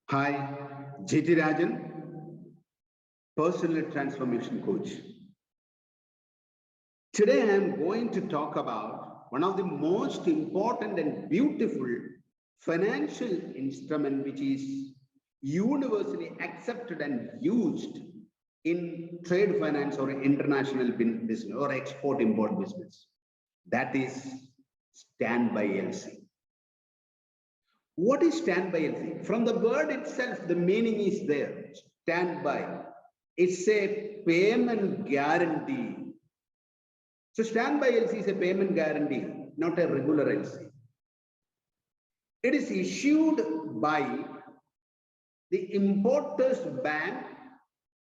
Hi, JT Rajan, Personal Transformation Coach. Today I am going to talk about one of the most important and beautiful financial instrument which is universally accepted and used in trade finance or international business or export-import business. That is standby LC. What is standby LC? From the word itself, the meaning is there. Standby. It's a payment guarantee. So standby LC is a payment guarantee, not a regular LC. It is issued by the importer's bank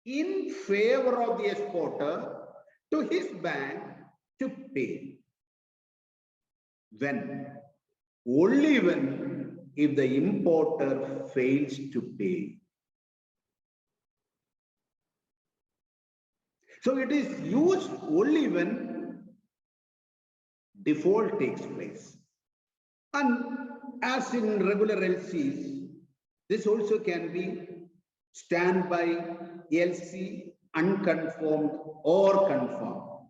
in favor of the exporter to his bank to pay. When? Only when if the importer fails to pay. So it is used only when default takes place. And as in regular LCs, this also can be standby LC, unconfirmed or confirmed.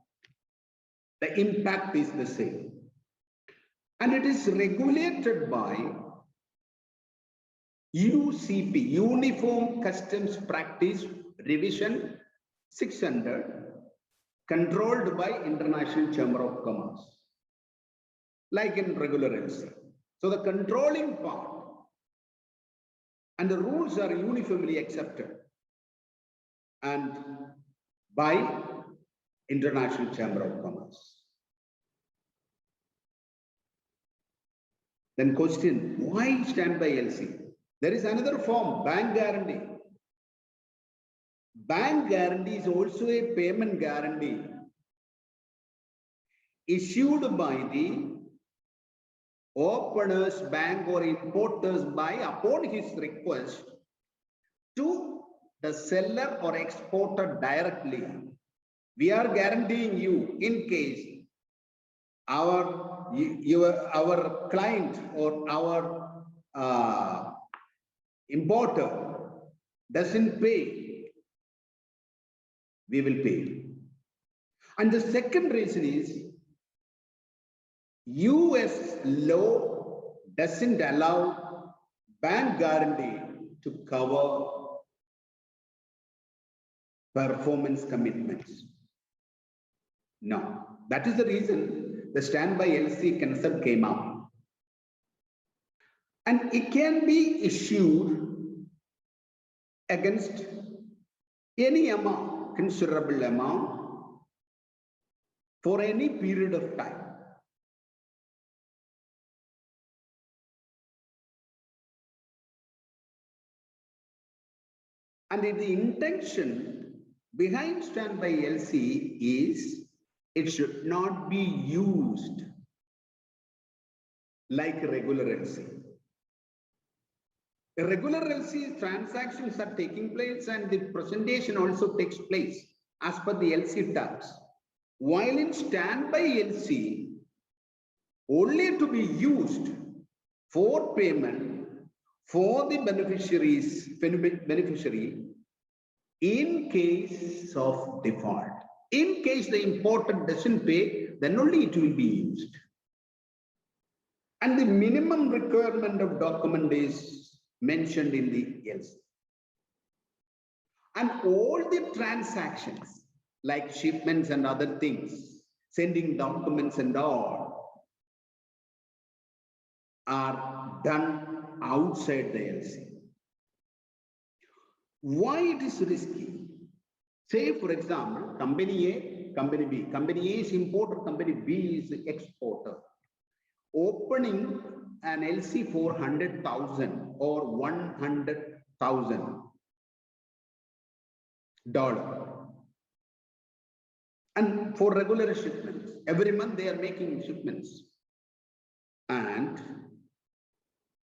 The impact is the same. And it is regulated by UCP, Uniform Customs Practice Revision 600, controlled by International Chamber of Commerce, like in regular LC. So the controlling part and the rules are uniformly accepted and by International Chamber of Commerce. Then question, why standby LC? There is another form, bank guarantee. Bank guarantee is also a payment guarantee issued by the opener's bank or importer's bank upon his request to the seller or exporter directly. We are guaranteeing you in case our client or our importer doesn't pay, we will pay. And the second reason is US law doesn't allow bank guarantee to cover performance commitments. No, that is the reason the standby LC concept came out. And it can be issued against any amount, considerable amount, for any period of time. And the intention behind standby LC is it should not be used like regular LC. A regular LC transactions are taking place and the presentation also takes place as per the LC terms. While in standby LC, only to be used for payment for the beneficiary in case of default. In case the importer doesn't pay, then only it will be used. And the minimum requirement of document is mentioned in the LC. And all the transactions like shipments and other things, sending documents and all, are done outside the LC. Why it is risky? Say, for example, company A, company B. Company A is importer, company B is exporter. Opening an LC for 100,000 or $100,000. And for regular shipments, every month they are making shipments. And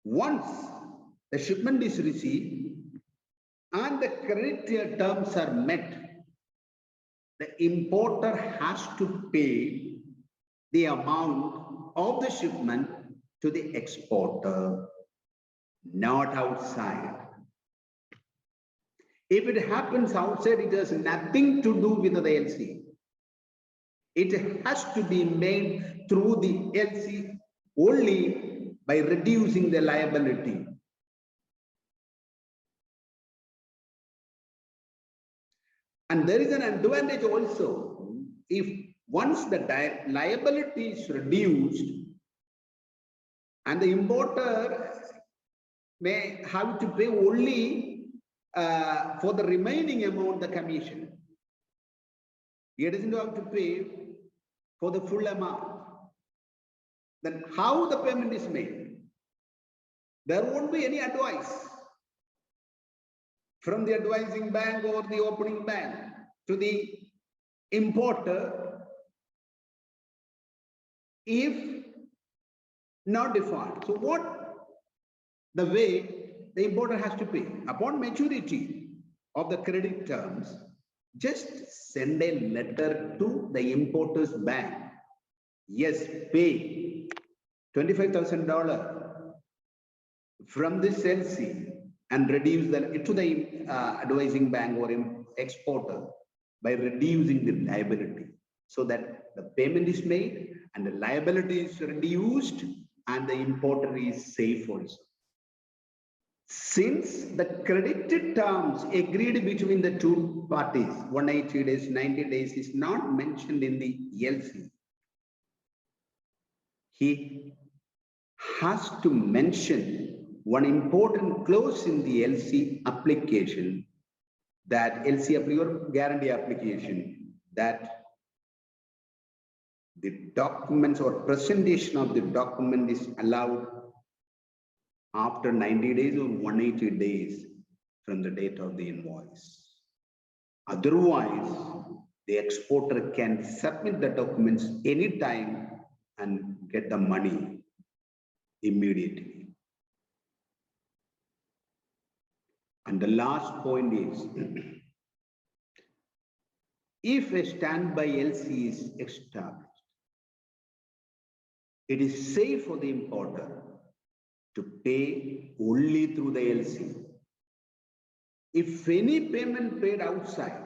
once the shipment is received and the credit terms are met, the importer has to pay the amount of the shipment to the exporter, not outside. If it happens outside, it has nothing to do with the LC. It has to be made through the LC only by reducing the liability. And there is an advantage also. If once the liability is reduced and the importer may have to pay only for the remaining amount, the commission. He doesn't have to pay for the full amount. Then how the payment is made? There won't be any advice from the advising bank or the opening bank to the importer if not defined. So what the way the importer has to pay upon maturity of the credit terms, just send a letter to the importer's bank. Yes, pay $25,000 from this LC and reduce it to the advising bank or exporter by reducing the liability so that the payment is made and the liability is reduced and the importer is safe also. Since the credited terms agreed between the two parties, 180 days, 90 days is not mentioned in the LC, he has to mention one important clause in the LC application, that LC or guarantee application, that the documents or presentation of the document is allowed after 90 days or 180 days from the date of the invoice. Otherwise, the exporter can submit the documents anytime and get the money immediately. And the last point is, if a standby LC is established, it is safe for the importer to pay only through the LC. If any payment paid outside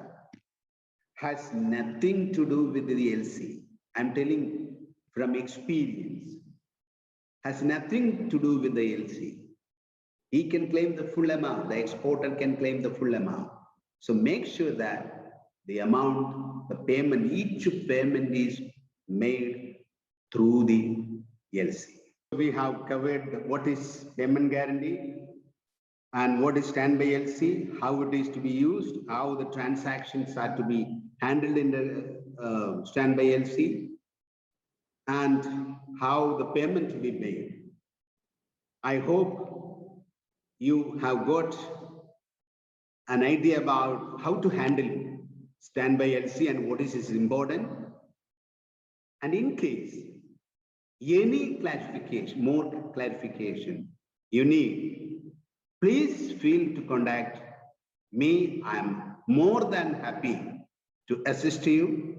has nothing to do with the LC, I'm telling from experience, has nothing to do with the LC. He can claim the full amount, the exporter can claim the full amount. So make sure that the amount, the payment, each payment is made through the LC. We have covered what is payment guarantee and what is standby LC, how it is to be used, how the transactions are to be handled in the standby LC, and how the payment to be made. I hope you have got an idea about how to handle standby LC and what is important. And in case any clarification, more clarification you need, please feel to contact me. I am more than happy to assist you